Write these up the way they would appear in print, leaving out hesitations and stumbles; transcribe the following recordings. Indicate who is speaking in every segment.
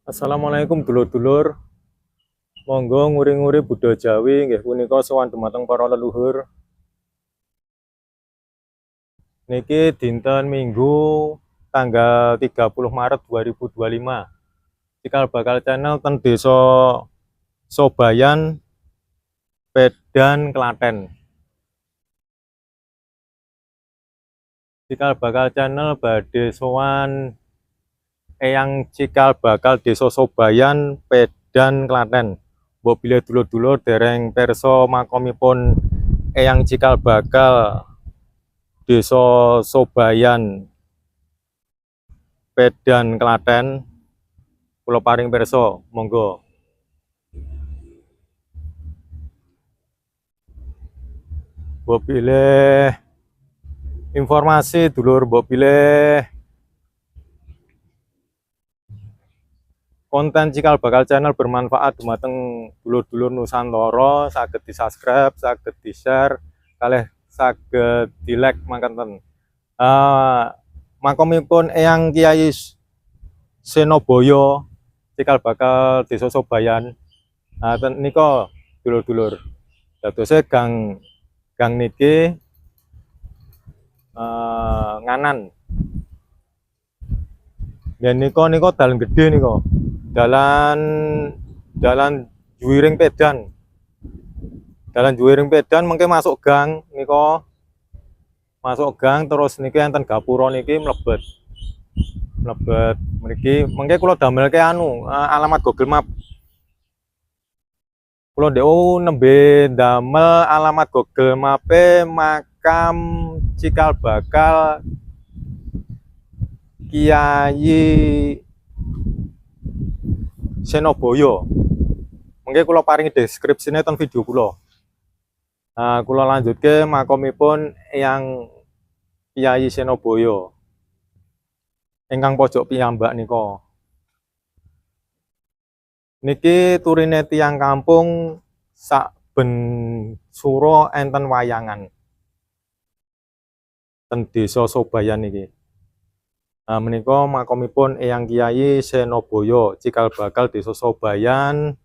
Speaker 1: Assalamualaikum dulur-dulur. Monggo nguri-nguri Buddha Jawi nggih punika sowan dumateng para leluhur. Niki dinten Minggu tanggal 30 Maret 2025. Cikal bakal channel ten Desa Sobayan, Pedan, Klaten. Cikal bakal channel badhe sowan Eyang Cikal bakal Desa Sobayan, Pedan, Klaten. Mbok bilih dulur-dulur dereng perso makomipun Eyang Cikal bakal Desa Sobayan, Pedan, Klaten, kula paring perso, monggo. Mbok bilih informasi dulur, mbok bilih konten Cikal bakal channel bermanfaat dumateng dulur-dulur Nusantara, saged di-subscribe, saged di-share, kalih saged di-like mangkenten. Makomipun Eyang Kyai Senoboyo Cikal bakal Desa Sobayan. Nika dulur-dulur. Dadose gang niki nganan. Ya nika dalan gede nika. Dalan Juwiring Pedan. Dalan Juwiring Pedan mengke masuk gang nika. Masuk gang terus niki enten gapura niki mlebet. Mlebet mriki mengke kula damelke alamat Google Map. Kula ndek nembe damel alamat Google Map-e makam Cikal bakal Kyai Senoboyo. Mengke kula paringi deskripsine ten video kula. Kula lanjutke makomipun Eyang Kyai Senoboyo. Ingkang pojok piyambak nika. Niki turine tiyang kampung saben sura enten wayangan. Ten Desa Sobayan niki. Menika makomipun Eyang Kyai Senoboyo, Cikal bakal Desa Sobayan,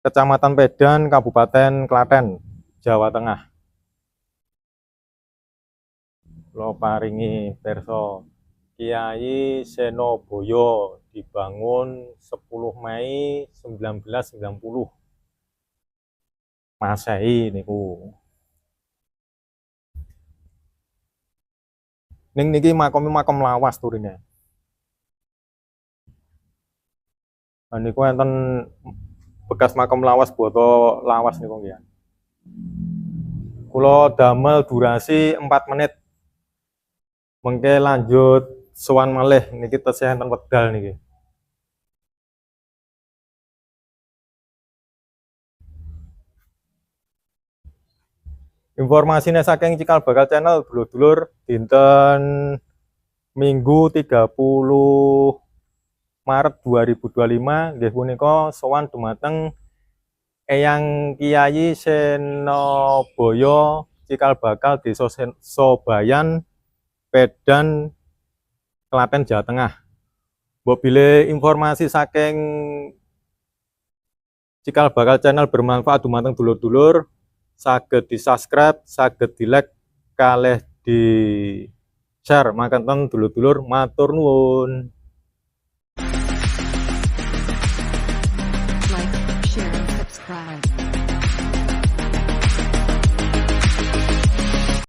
Speaker 1: Kecamatan Pedan, Kabupaten Klaten, Jawa Tengah. Kula paringi perso Kyai Senoboyo dibangun 10 Mei 1990 Masehi niku. Ning niki makom lawas turine. Niku enten bekas makam lawas boto lawas niku nggih. Kula damel durasi 4 menit. Mengke lanjut sowan malih niki tesih enten wedal niki. Informasine saking Cikal bakal channel dulur-dulur dinten Minggu 30 Maret 2025 nggih punika sowan dumateng Eyang Kyai Senoboyo Cikal bakal Desa Sobayan, Pedan, Klaten, Jawa Tengah. Mbok bilih informasi saking Cikal bakal channel bermanfaat dumateng dulur-dulur, saged di-subscribe, saged di-like, kalih di-share mangkenten dulur-dulur, matur nuwun.